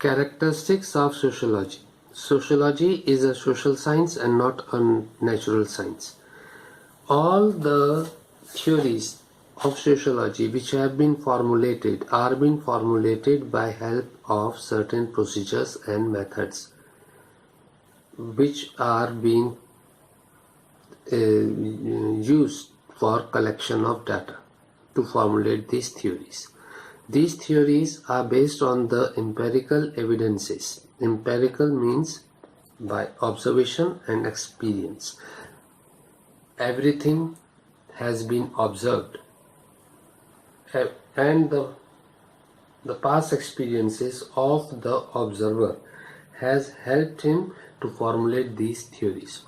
Characteristics of sociology. Sociology is a social science and not a natural science. All the theories of sociology which have been formulated are being formulated by help of certain procedures and methods which are being used for collection of data to formulate these theories. These theories are based on the empirical evidences. Empirical means by observation and experience. Everything has been observed, and the past experiences of the observer has helped him to formulate these theories.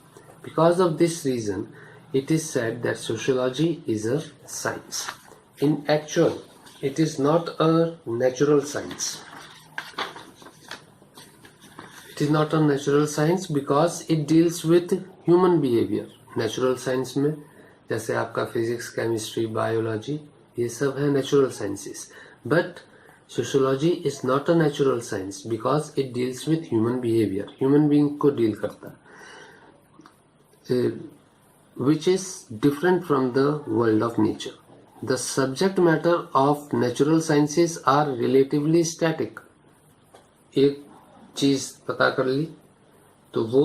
Because of this reason, it is said that sociology is a science. In actual, it is not a natural science. It is not a natural science because it deals with human behavior. Natural science में जैसे आपका physics, chemistry, biology, ये सब है natural sciences. But sociology is not a natural science because it deals with human behavior. Human being को deal करता है, which is different from the world of nature. The subject matter of natural sciences are relatively static. एक चीज पता कर ली तो वो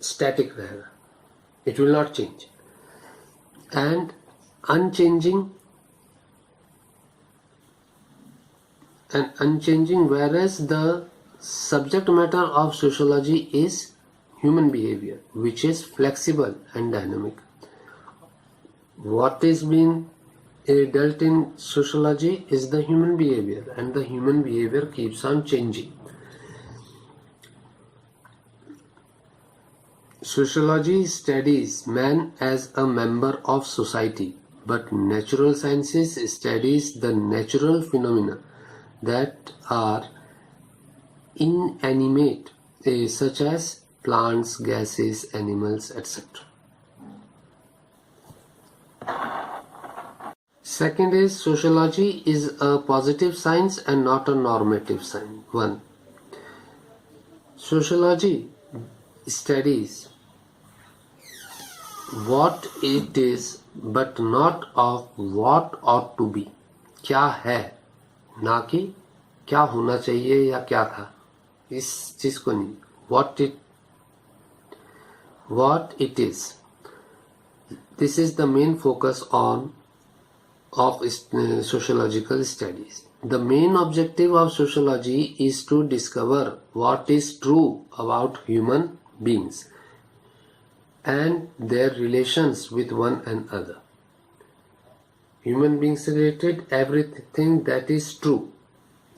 static रहेगा. It will not change. And unchanging, whereas the subject matter of sociology is human behavior, which is flexible and dynamic. What is being dealt in sociology is the human behavior, and the human behavior keeps on changing. Sociology studies man as a member of society, but natural sciences studies the natural phenomena that are inanimate, such as plants, gases, animals, etc. Second is sociology is a positive science and not a normative science. 1. Sociology studies what it is but not of what ought to be. क्या है, ना कि क्या होना चाहिए या क्या था, इस चीज को नहीं. What it is. This is the main focus of sociological studies. The main objective of sociology is to discover what is true about human beings and their relations with one another. Human beings related everything that is true,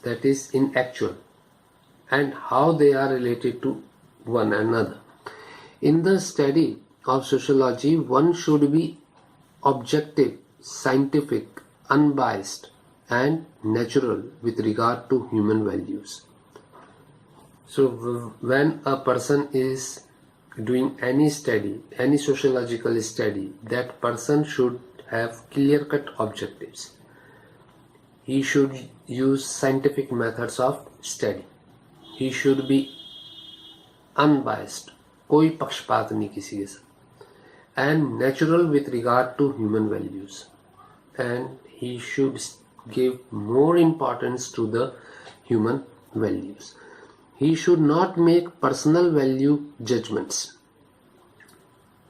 that is in actual, and how they are related to one another. In the study of sociology, one should be objective, scientific, unbiased, and natural with regard to human values. So when a person is doing any study, any sociological study, that person should have clear-cut objectives. He should use scientific methods of study. He should be unbiased, कोई पक्षपात नहीं किसी के साथ, and natural with regard to human values. And he should give more importance to the human values. He should not make personal value judgments.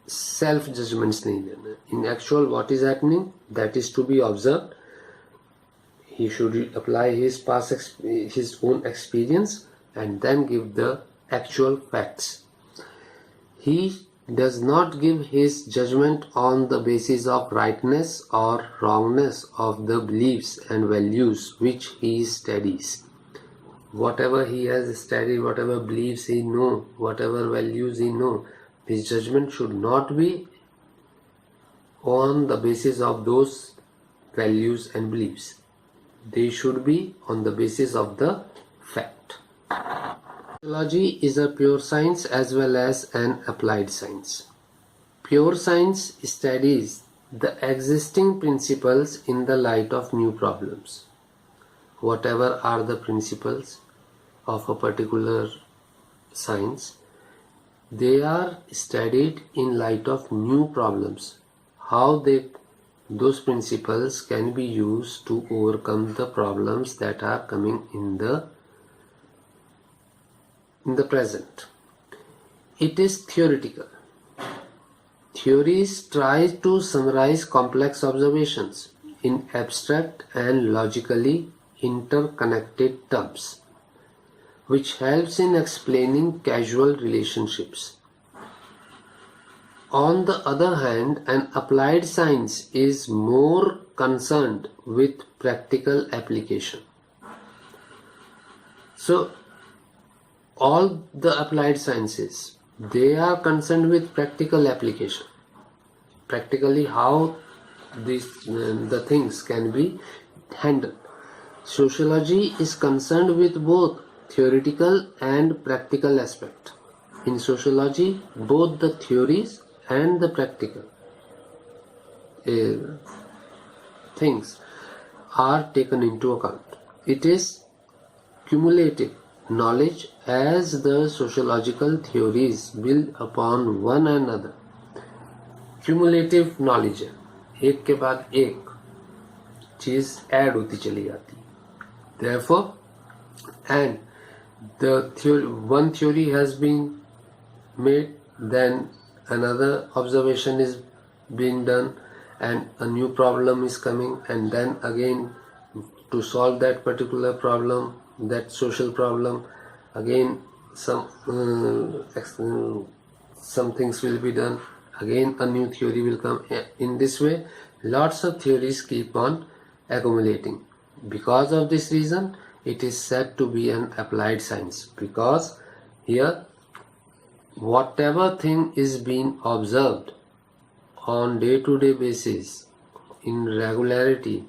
Self judgments नहीं देना. In actual, what is happening, that is to be observed. He should apply his own experience and then give the actual facts. He does not give his judgment on the basis of rightness or wrongness of the beliefs and values which he studies. Whatever he has studied, whatever beliefs he knows, whatever values he knows, his judgment should not be on the basis of those values and beliefs. They should be on the basis of the fact. Sociology is a pure science as well as an applied science. Pure science studies the existing principles in the light of new problems. Whatever are the principles of a particular science, they are studied in light of new problems, how those principles can be used to overcome the problems that are coming in the present. It is theoretical. Theories try to summarize complex observations in abstract and logically interconnected terms, which helps in explaining causal relationships. On the other hand, an applied science is more concerned with practical application. So, all the applied sciences, they are concerned with practical application. Practically how the things can be handled. Sociology is concerned with both theoretical and practical aspect. In sociology, both the theories and the practical things are taken into account. It is cumulative knowledge as the sociological theories build upon one another. Cumulative knowledge है, एक के बाद एक चीज add होती चली जाती है. Therefore, and the one theory has been made, then another observation is being done, and a new problem is coming, and then again to solve that particular problem, that social problem, again some things will be done, again a new theory will come. In this way, lots of theories keep on accumulating. Because of this reason, it is said to be an applied science, because here whatever thing is being observed on day-to-day basis in regularity,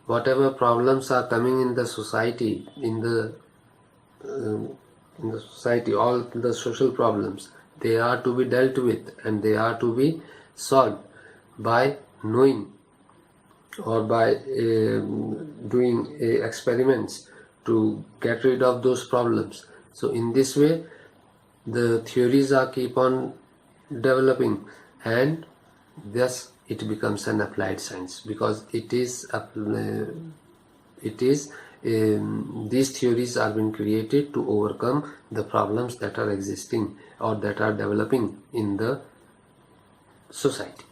whatever problems are coming in the society, in the society, all the social problems, they are to be dealt with and they are to be solved by knowing or by doing experiments to get rid of those problems. So in this way, the theories are keep on developing, and thus it becomes an applied science, because these theories are being created to overcome the problems that are existing or that are developing in the society.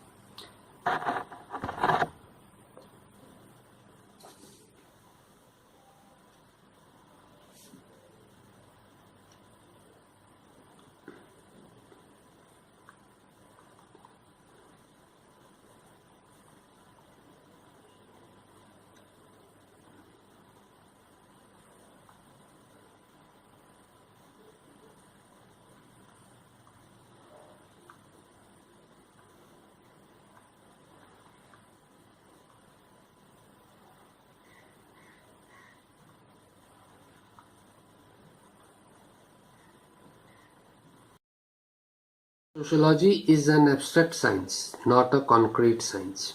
Sociology is an abstract science, not a concrete science.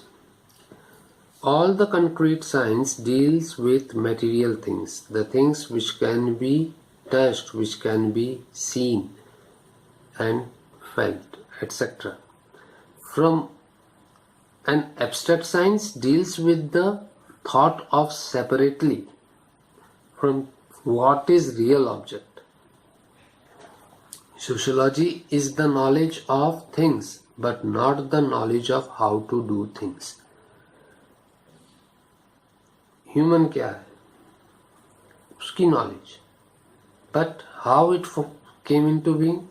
All the concrete science deals with material things, the things which can be touched, which can be seen and felt, etc. From an abstract science deals with the thought of separately from what is real object. Sociology is the knowledge of things, but not the knowledge of how to do things. Human क्या है? उसकी knowledge. But how it came into being,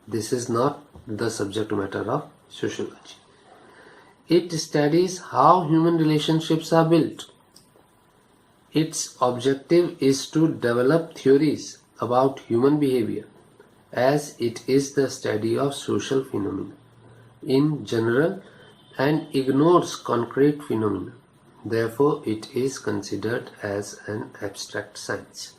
this is not the subject matter of sociology. It studies how human relationships are built. Its objective is to develop theories about human behavior, as it is the study of social phenomena in general and ignores concrete phenomena. Therefore, it is considered as an abstract science.